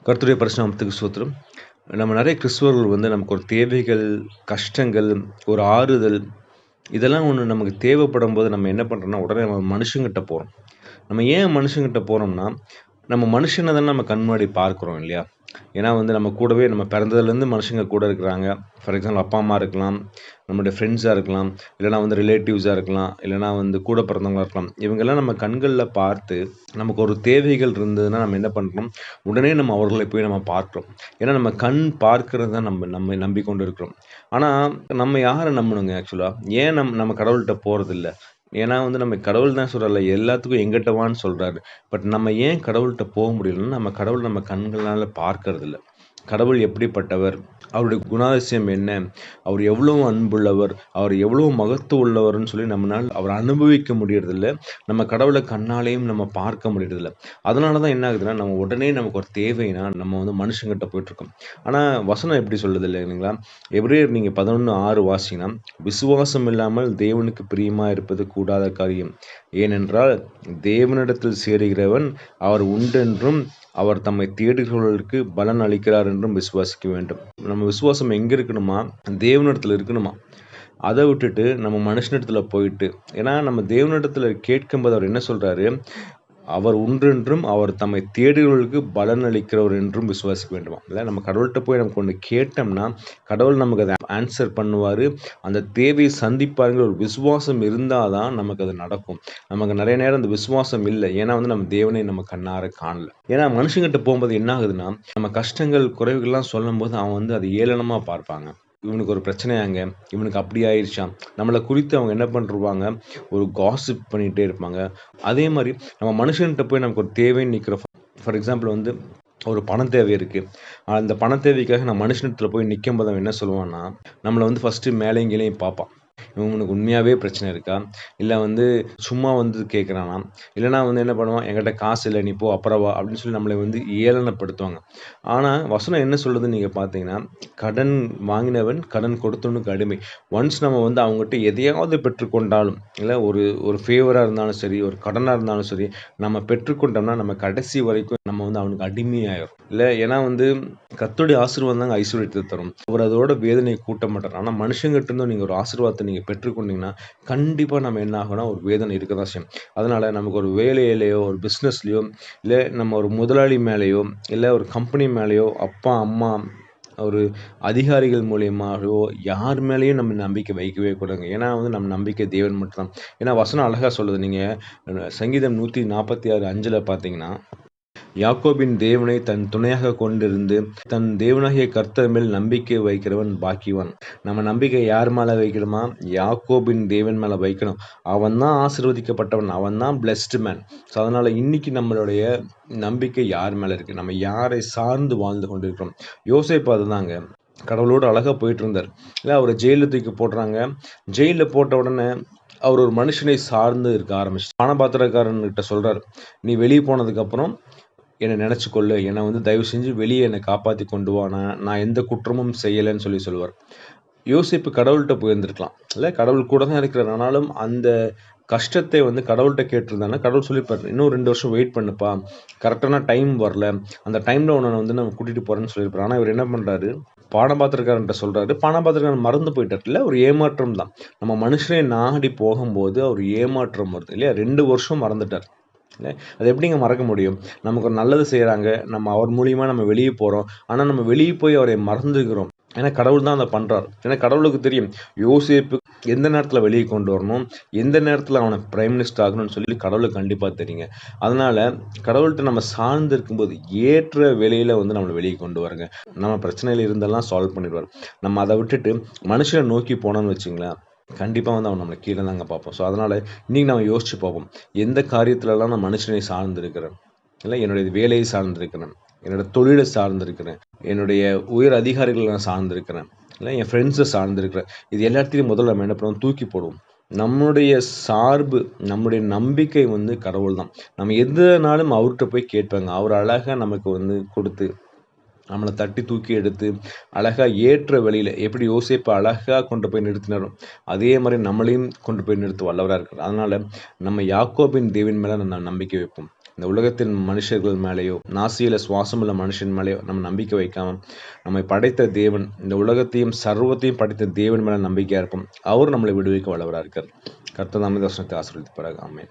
கர்த்தருடைய பரிசுநாமத்துக்கு ஸ்தோத்திரம். நம்ம நிறைய கிறிஸ்தவர்கள் நமக்கு ஒரு தேவைகள், கஷ்டங்கள், ஒரு ஆறுதல் இதெல்லாம் ஒண்ணு நமக்கு தேவைப்படும்போது நம்ம என்ன பண்றோம்னா, உடனே நம்ம மனுஷங்கிட்ட போறோம். நம்ம ஏன் மனுஷங்கிட்ட போறோம்னா, நம்ம மனுஷன தானே நம்ம கண் முன்னாடி பார்க்கிறோம் இல்லையா? ஏன்னா நம்ம கூடவே நம்ம பிறந்ததுலேருந்து மனுஷங்க கூட இருக்கிறாங்க. ஃபார் எக்ஸாம்பிள் அப்பா, அம்மா இருக்கலாம், நம்முடைய ஃப்ரெண்ட்ஸா இருக்கலாம், இல்லைனா ரிலேட்டிவ்ஸா இருக்கலாம், இல்லைனா கூட பிறந்தவங்களா இருக்கலாம். இவங்கெல்லாம் நம்ம கண்கள்ல பார்த்து, நமக்கு ஒரு தேவைகள் இருந்ததுன்னா நம்ம என்ன பண்றோம், உடனே நம்ம அவர்களை போய் நம்ம பார்க்கிறோம். ஏன்னா நம்ம கண் பார்க்கிறது தான் நம்ம நம்பிக்கொண்டு இருக்கிறோம். ஆனா நம்ம யார நம்பணுங்க ஆக்சுவலா? ஏன் நம்ம கடவுள்ட்ட போறதில்ல? ஏன்னா நம்ம கடவுள் தான் சொல்றார்ல, எல்லாத்துக்கும் எங்கிட்ட வான்னு சொல்றாரு. பட் நம்ம ஏன் கடவுள்ட்ட போ முடியலன்னா, நம்ம கடவுள் நம்ம கண்களால பார்க்கறதில்ல. கடவுள் எப்படிப்பட்டவர்? அவருடைய குணாதிசயம் என்ன? அவர் எவ்வளவு அன்புள்ளவர்? அவர் எவ்வளவு மகத்துவம் உள்ளவர்ன்னு சொல்லி நம்மனால அவர அனுபவிக்க முடியறதில்ல. நம்ம கடவுள கண்ணாலயும் நம்ம பார்க்க முடியறதில்ல. அதனால தான் என்ன ஆகுதுன்னா, நம்ம உடனே நமக்கு ஒரு தேவைன்னா, நம்ம மனுஷங்கிட்ட போயிட்டுருக்கோம். ஆனா வசனம் எப்படி சொல்லுது இல்லைங்களா? எபிரேயர் நீங்க 11:6 வாசிங்கன்னா, விசுவாசம் இல்லாமல் தேவனுக்கு பிரியமா இருப்பது கூடாத காரியம். ஏனென்றால் தேவனிடத்தில் சேருகிறவன் அவர் உண்டென்றும் அவர் தம்மை தேடுகிறவர்களுக்கு பலன் அளிக்கிறார் என்றும் விசுவாசிக்க வேண்டும். நம்ம விசுவாசம் எங்க இருக்கணுமா? தேவனிடத்துல இருக்கணுமா? அதை விட்டுட்டு நம்ம மனுஷனிடத்துல போயிட்டு, ஏன்னா நம்ம தேவனிடத்துல கேட்கும்போது அவர் என்ன சொல்றாரு? அவர் ஒன்றென்றும் அவர் தம்மை தேடுகிறவர்களுக்கு பலன் அளிக்கிறவர் என்றும் விசுவாசிக்க வேண்டுமா? இல்லை நம்ம கடவுள்கிட்ட போய் நமக்கு ஒன்று கேட்டோம்னா, கடவுள் நமக்கு அதை ஆன்சர் பண்ணுவார். அந்த தேவையை சந்திப்பாருங்கிற ஒரு விசுவாசம் இருந்தால் தான் நமக்கு அது நடக்கும். நமக்கு நிறைய நேரம் அந்த விசுவாசம் இல்லை. ஏன்னா நம்ம தேவனை நம்ம கண்ணார காணல. ஏன்னா மனுஷங்கிட்ட போகும்போது என்ன ஆகுதுன்னா, நம்ம கஷ்டங்கள் குறைவுகள்லாம் சொல்லும் போது அவன் அதை ஏளனமாக பார்ப்பாங்க. இவனுக்கு ஒரு பிரச்சனையாங்க, இவனுக்கு அப்படி ஆயிடுச்சாம், நம்மளை குறித்து அவங்க என்ன பண்ணிருவாங்க, ஒரு காசிப் பண்ணிகிட்டே இருப்பாங்க. அதே மாதிரி நம்ம மனுஷன்கிட்ட போய் நமக்கு ஒரு தேவைன்னு நிற்கிறோம். ஃபார் எக்ஸாம்பிள் ஒரு பணம் தேவை இருக்குது. அந்த பண தேவைக்காக நான் மனுஷனிடத்துல போய் நிற்கும் போது அவன் என்ன சொல்லுவான்னா, நம்மளை ஃபஸ்ட்டு மேலேயும் கீழேயும் பார்ப்பான். இவனுக்கு உண்மையாகவே பிரச்சனை இருக்கா, இல்லை சும்மா கேட்குறானா, இல்லைனா என்ன பண்ணுவான், என்கிட்ட காசு இல்லை நீ போ அப்புறம் வா அப்படின்னு சொல்லி நம்மளை ஏளனப்படுத்துவாங்க. ஆனால் வசனம் என்ன சொல்லுதுன்னு நீங்கள் பார்த்தீங்கன்னா, கடன் வாங்கினவன் கடன் கொடுத்தவனுக்கு அடிமை. ஒன்ஸ் நம்ம அவங்ககிட்ட எதையாவது பெற்றுக்கொண்டாலும், இல்லை ஒரு ஒரு ஃபேவராக இருந்தாலும் சரி, ஒரு கடனாக இருந்தாலும் சரி, நம்ம பெற்றுக்கொண்டோம்னா நம்ம கடைசி வரைக்கும் நம்ம அவனுக்கு அடிமையாயிரும். இல்லை ஏன்னா கர்த்தருடைய ஆசீர்வாதம் தாங்க ஐஸ்வர்யத்தை தரும். அவர் அதோட வேதனையை கூட்ட மாட்டார். ஆனால் மனுஷங்கிட்ட இருந்தும் நீங்கள் ஒரு ஆசீர்வாதத்தை நீங்கள் பெற்றுக்கொண்டீங்கன்னா கண்டிப்பாக நம்ம என்ன ஆகும்னா ஒரு வேதனை இருக்க தான் செய்யும். அதனால் நமக்கு ஒரு வேலையிலையோ, ஒரு பிஸ்னஸ்லையோ, இல்லை நம்ம ஒரு முதலாளி மேலேயோ, இல்லை ஒரு கம்பெனி மேலேயோ, அப்பா அம்மா, ஒரு அதிகாரிகள் மூலியமாகவோ யார் மேலேயும் நம்ம நம்பிக்கை வைக்கவே கூடாதுங்க. ஏன்னா நம்ம நம்பிக்கை தேவன் மட்டும்தான். ஏன்னா வசனம் அழகாக சொல்லுது. நீங்கள் சங்கீதம் 146:5 பார்த்தீங்கன்னா, யாக்கோபின் தேவனை தன் துணையாக கொண்டிருந்து தன் தேவனாகிய கர்த்தர் மேல் நம்பிக்கை வைக்கிறவன் பாக்கியவான். நம்ம நம்பிக்கை யார் மேல வைக்கணுமா? யாக்கோபின் தேவன் மேல வைக்கணும். அவன் தான் ஆசீர்வதிக்கப்பட்டவன், அவன் தான் பிளெஸ்ட் மேன். ஸோ அதனால இன்னைக்கு நம்மளுடைய நம்பிக்கை யார் மேல இருக்கு? நம்ம யாரை சார்ந்து வாழ்ந்து கொண்டிருக்கிறோம்? யோசேப்பு அதுதாங்க. கடவுளோடு அழகா போயிட்டு இருந்தார். இல்லை அவரை ஜெயிலில் தூக்கி போடுறாங்க. ஜெயிலில் போட்ட உடனே அவர் ஒரு மனுஷனை சார்ந்து இருக்க ஆரம்பிச்சு பானபாத்திரக்காரன்கிட்ட சொல்றாரு, நீ வெளியே போனதுக்கப்புறம் என்னை நினச்சிக்கொள்ளு, என்னை தயவு செஞ்சு வெளியே என்னை காப்பாற்றி கொண்டு வா, நான் எந்த குற்றமும் செய்யலைன்னு சொல்லுவார். யோசிப்பு கடவுள்கிட்ட போயிருந்துருக்கலாம், இல்லை கடவுள் கூட தான் இருக்கிறார். ஆனாலும் அந்த கஷ்டத்தை கடவுள்கிட்ட கேட்டிருந்தாங்கன்னா கடவுள் சொல்லியிருப்பார், இன்னும் 2 வருஷம் வெயிட் பண்ணுப்பா, கரெக்டான டைம் வரல, அந்த டைமில் உன்னை நம்ம கூட்டிகிட்டு போகிறேன்னு சொல்லியிருப்பார். ஆனால் இவர் என்ன பண்ணுறாரு, பானபாத்திரக்காரன்ட்ட சொல்கிறாரு. பானபாத்திரக்காரன் மறந்து போயிட்டார். இல்லை ஒரு ஏமாற்றம் தான். நம்ம மனுஷனை நாடி போகும்போது அவர் ஏமாற்றம் வருது இல்லையா. 2 வருஷம் மறந்துட்டார். அது எப்படிங்க மறக்க முடியும்? நமக்கு ஒரு நல்லது செய்கிறாங்க, நம்ம அவர் மூலியமாக நம்ம வெளியே போகிறோம். ஆனால் நம்ம வெளியே போய் அவரை மறந்துக்கிறோம். ஏன்னா கடவுள் தான் அதை பண்ணுறார். ஏன்னா கடவுளுக்கு தெரியும் யோசேப்பு எந்த நேரத்தில் வெளியே கொண்டு வரணும், எந்த நேரத்தில் அவனை பிரைம் மினிஸ்டர் ஆகணும்னு சொல்லி கடவுளுக்கு கண்டிப்பாக தெரியுங்க. அதனால் கடவுள்கிட்ட நம்ம சார்ந்து இருக்கும்போது ஏற்ற வேலையில் நம்மளை வெளியே கொண்டு வரங்க. நம்ம பிரச்சனையில் இருந்தெல்லாம் சால்வ் பண்ணிடுவார். நம்ம அதை விட்டுட்டு மனுஷனை நோக்கி போனோன்னு வச்சுங்களேன், கண்டிப்பாக அவன் நம்மளை கீழே தாங்க பார்ப்போம். ஸோ அதனால் இன்றைக்கி நம்ம யோசிச்சு பார்ப்போம், எந்த காரியத்துலலாம் நான் மனுஷனை சார்ந்திருக்கிறேன், இல்லை என்னுடைய வேலையை சார்ந்திருக்கிறேன், என்னோடய தொழிலை சார்ந்திருக்கிறேன், என்னுடைய உயர் அதிகாரிகளை நான் சார்ந்திருக்கிறேன், இல்லை என் ஃப்ரெண்ட்ஸை சார்ந்திருக்கிறேன். இது எல்லாத்தையும் முதல்ல நம்ம என்ன பண்ணுவோம், தூக்கி போடுவோம். நம்முடைய சார்பு, நம்முடைய நம்பிக்கை கடவுள் தான். நம்ம எதுனாலும் அவர்கிட்ட போய் கேட்பாங்க. அவர் அழகாக நமக்கு கொடுத்து நம்மளை தட்டி தூக்கி எடுத்து அழகாக ஏற்ற வழியில் எப்படி யோசேப்பை அழகாக கொண்டு போய் நிறுத்தினாரோ அதே மாதிரி நம்மளையும் கொண்டு போய் நிறுத்த வல்லவராக இருக்கிறார். அதனால் நம்ம யாக்கோபின் தேவன் மேலே நம்ம நம்பிக்கை வைப்போம். இந்த உலகத்தின் மனுஷர்கள் மேலேயோ, நாசியில சுவாசமுள்ள மனுஷன் மேலேயோ நம்ம நம்பிக்கை வைக்காம, நம்மை படைத்த தேவன், இந்த உலகத்தையும் சர்வத்தையும் படைத்த தேவன் மேலே நம்பிக்கையாக இருப்போம். அவர் நம்மளை விடுவிக்க வல்லவராக இருக்கார். கர்த்தர் தாமே இந்த வசனத்தை ஆசீர்வதிப்பாராக. ஆமென்.